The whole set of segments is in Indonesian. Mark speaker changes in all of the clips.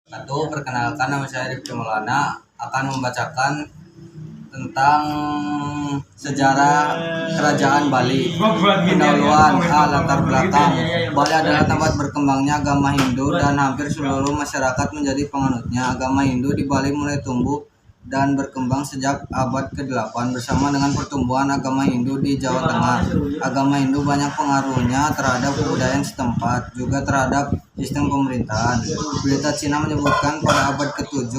Speaker 1: Satu, perkenalkan, nama saya Rifki Maulana, akan membacakan tentang sejarah kerajaan Bali. Pendahuluan. Latar belakang. Bali adalah tempat berkembangnya agama Hindu dan hampir seluruh masyarakat menjadi penganutnya. Agama Hindu di Bali mulai tumbuh dan berkembang sejak abad ke-8 bersama dengan pertumbuhan agama Hindu di Jawa Tengah. Agama Hindu banyak pengaruhnya terhadap kebudayaan setempat, juga terhadap sistem pemerintahan. Berita Cina menyebutkan pada abad ke-7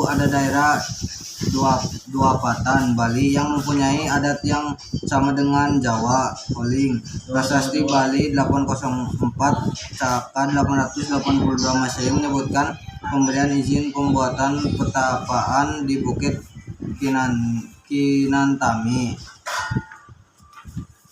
Speaker 1: ada daerah Duapatan Bali yang mempunyai adat yang sama dengan Jawa. Oling. Prasasti Bali 804 Caka 882 Masehi menyebutkan pemberian izin pembuatan petapaan di Bukit Kinantami.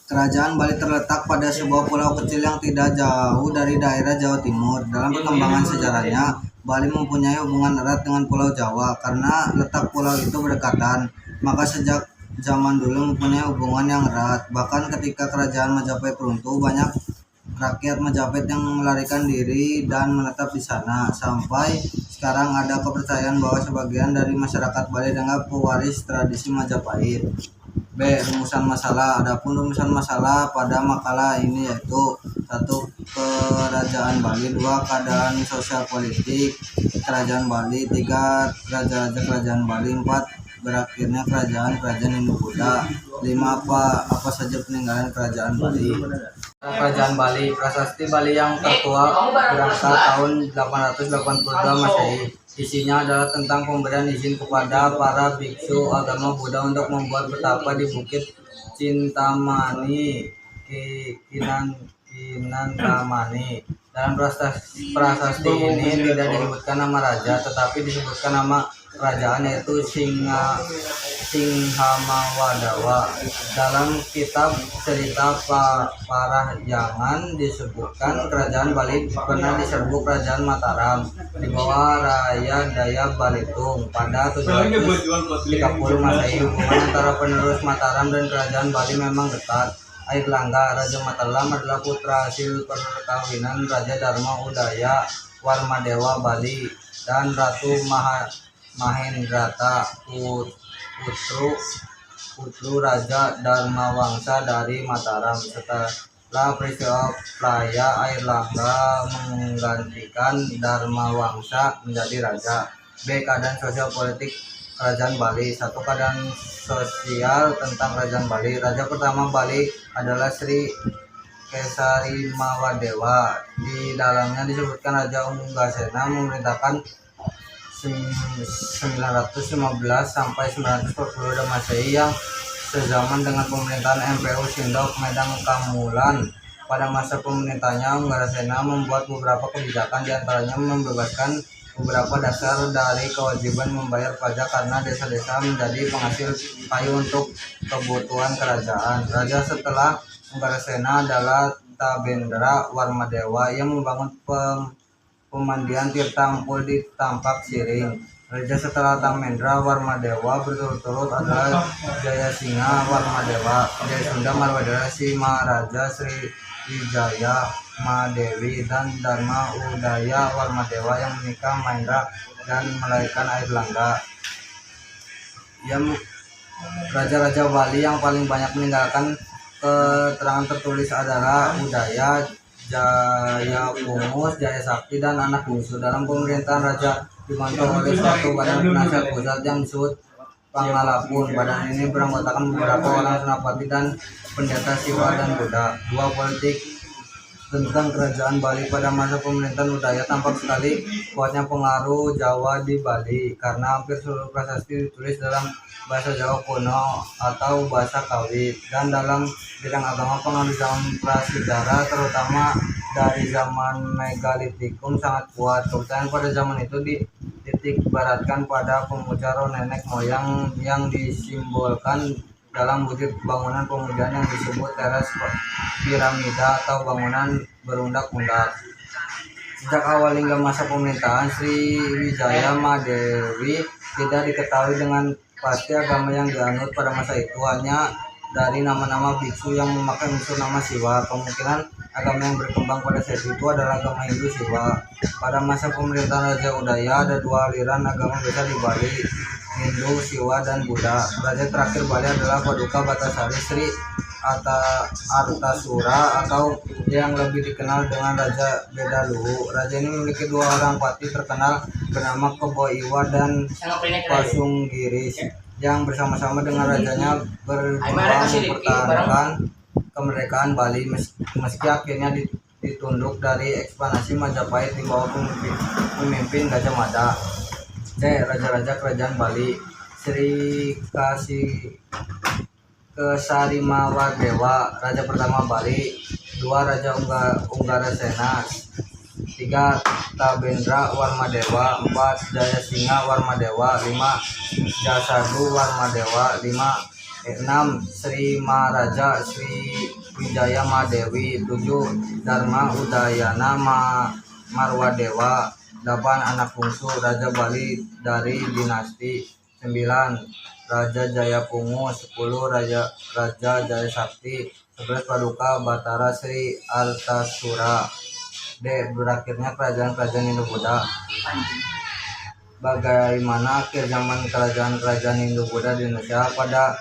Speaker 1: Kerajaan Bali terletak pada sebuah pulau kecil yang tidak jauh dari daerah Jawa Timur. Dalam perkembangan sejarahnya, Bali mempunyai hubungan erat dengan Pulau Jawa karena letak pulau itu berdekatan. Maka sejak zaman dulu mempunyai hubungan yang erat. Bahkan ketika kerajaan Majapahit runtuh, banyak rakyat Majapahit yang melarikan diri dan menetap di sana. Sampai sekarang ada kepercayaan bahwa sebagian dari masyarakat Bali dianggap pewaris tradisi Majapahit. B. Rumusan masalah. Adapun rumusan masalah pada makalah ini yaitu: 1. Kerajaan Bali. 2. Keadaan sosial politik kerajaan Bali. 3. Raja-raja kerajaan Bali. 4. Berakhirnya kerajaan Hindu-Buddha. 5. Apa saja peninggalan kerajaan Bali. Kerajaan Bali. Prasasti Bali yang tertua berangkat tahun 882 Masehi. Isinya adalah tentang pemberian izin kepada para biksu agama Buddha untuk membuat betapa di Bukit Cintamani, Kinantamani. Dalam prasasti ini tidak disebutkan nama raja, tetapi disebutkan nama kerajaan, yaitu Singhamawadawa. Dalam kitab cerita Parahyangan disebutkan kerajaan Bali pernah diserbu kerajaan Mataram di bawah Raya Daya Balitung pada 730 Masehi. Hubungan antara penerus Mataram dan kerajaan Bali memang dekat. Air Langga. Raja Mataram adalah putra hasil perkawinan Raja Dharma Udaya Warmadewa Bali dan Ratu Mahendrata, putru Raja Dharmawangsa dari Mataram. Setelah peristiwa Playa, Air Langga menggantikan Dharmawangsa menjadi raja. B. Keadaan sosial politik kerajaan Bali. 1. Keadaan sosial tentang kerajaan Bali. Raja pertama Bali adalah Sri Kesarimawadewa. Di dalamnya disebutkan Raja Unggasena memerintahkan 915 sampai 940 Masehi yang sezaman dengan pemerintahan MPU Sindok Medang Kamulan. Pada masa pemerintahnya, Unggasena membuat beberapa kebijakan, diantaranya membebaskan beberapa dasar dari kewajiban membayar pajak karena desa-desa menjadi penghasil kayu untuk kebutuhan kerajaan. Raja setelah Unggasena adalah Tabendra Warmadewa yang membangun pemandian Tirta Empul di Tampak Siring. Raja setelah Tamendra Warmadewa berturut-turut adalah Jayasingha Warmadewa, Jayasunda Marwadera, Si Maharaja Sri Wijaya Madewi, dan Dharma Udaya Warmadewa yang menikah Mahendra dan melahirkan Air Langga. Raja-raja Bali yang paling banyak meninggalkan keterangan tertulis adalah Udaya, Jaya Pungus, Jaya Sakti, dan anak bungsu. Dalam pemerintahan raja dibantu oleh suatu badan penasihat pusat yang disebut Pangalapun. Badan ini beranggotakan beberapa orang senapati dan pendeta Siwa dan Buddha. 2. Politik tentang kerajaan Bali. Pada masa pemerintahan Udaya tampak sekali kuatnya pengaruh Jawa di Bali karena hampir seluruh prasasti ditulis dalam bahasa Jawa kuno atau bahasa Kawi. Dan dalam bidang agama, pengaruh zaman prasejarah terutama dari zaman Megalitikum sangat kuat. Kepercayaan pada zaman itu dititik baratkan pada pemuja roh nenek moyang yang disimbolkan dalam wujud bangunan pemujaan yang disebut teras piramida atau bangunan berundak-undak. Sejak awal hingga masa pemerintahan Sri Wijaya Madewi tidak diketahui dengan pasti agama yang dianut pada masa itu. Hanya dari nama-nama biksu yang memakai unsur nama Siwa. Kemungkinan agama yang berkembang pada saat itu adalah agama Hindu Siwa. Pada masa pemerintahan Raja Udaya ada dua aliran agama besar di Bali, Hindu, Siwa, dan Buddha. Raja terakhir Bali adalah Paduka Batasari Sri Artasura atau yang lebih dikenal dengan Raja Bedaluhu. Raja ini memiliki dua orang pati terkenal bernama Kebo Iwa dan Pasunggiris yang bersama-sama dengan rajanya berjuang mempertahankan kemerdekaan Bali meski akhirnya ditunduk dari ekspansi Majapahit di bawah pemimpin Gajah Mada. Raja-raja kerajaan Bali: Sri Kesarimawadewa, Raja pertama Bali. 2. Raja Unggarasena. 3. Tabendra Warmadewa. 4. Jayasinga Warmadewa. 5. Jasadu Warmadewa. 6. Sri Maharaja Sri Wijaya Madewi. 7. Dharma Udayana Marwadewa. 8. Anak bungsu Raja Bali dari dinasti. 9. Raja Jayapungu. 10. Raja Jayasakti. 11. Paduka Batara Sri Artasura. Berakhirnya kerajaan-kerajaan Hindu-Buddha. Bagaimana akhir zaman kerajaan-kerajaan Hindu-Buddha di Indonesia? Pada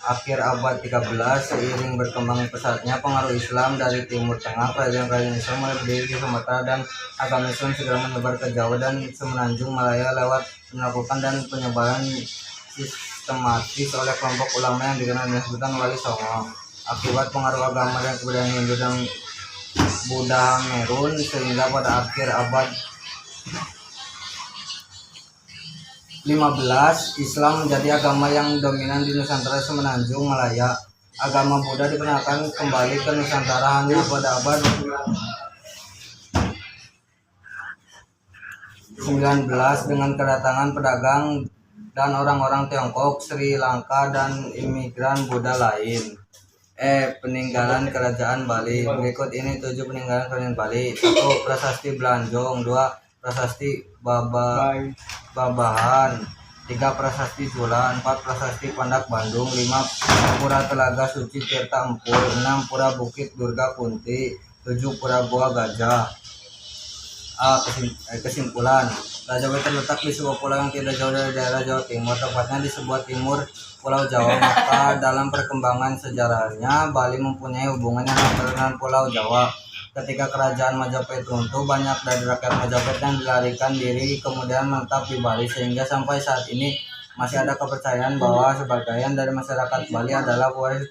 Speaker 1: akhir abad 13, seiring berkembang pesatnya pengaruh Islam dari Timur Tengah, kerajaan-kerajaan Islam mulai berdiri di Sumatera dan agama Islam segera menyebar ke Jawa dan Semenanjung Malaya lewat penaklukan dan penyebaran sistematis oleh kelompok ulama yang dikenal dengan sebutan Wali Songo. Akibat pengaruh agama dan kebudayaan Hindu dan Buddha Merun, sehingga pada akhir abad 15 Islam menjadi agama yang dominan di Nusantara Semenanjung Malaya. Agama Buddha diperkenalkan kembali ke Nusantara hanya pada abad 19 dengan kedatangan pedagang dan orang-orang Tiongkok, Sri Lanka, dan imigran Buddha lain. Peninggalan Kerajaan Bali. Berikut ini 7 peninggalan Kerajaan Bali. 1. Prasasti Belanjong. 2. Prasasti Babahan. 3. Prasasti Jula. 4. Prasasti Pandak Bandung. 5. Pura Telaga Suci Tirta Empul. 6. Pura Bukit Durga Kunti. 7. Pura Goa Gajah. Kesimpulan: Raja Bali terletak di sebuah pulau yang tidak jauh dari daerah Jawa Timur, tepatnya di sebelah timur Pulau Jawa. Maka dalam perkembangan sejarahnya, Bali mempunyai hubungan yang erat dengan Pulau Jawa. Ketika kerajaan Majapahit runtuh, banyak dari rakyat Majapahit yang dilarikan diri kemudian menetap di Bali, sehingga sampai saat ini masih ada kepercayaan bahwa sebagian dari masyarakat Bali adalah pewaris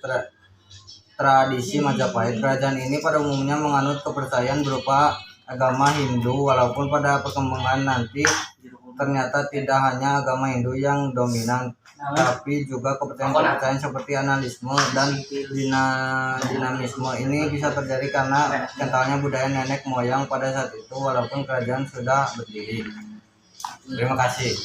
Speaker 1: tradisi Majapahit. Kerajaan ini pada umumnya menganut kepercayaan berupa agama Hindu, walaupun pada perkembangan nanti ternyata tidak hanya agama Hindu yang dominan, tapi juga kepercayaan-kepercayaan seperti analisme dan dinamisme. Ini bisa terjadi karena kentalnya budaya nenek moyang pada saat itu, walaupun kerajaan sudah berdiri. Terima kasih.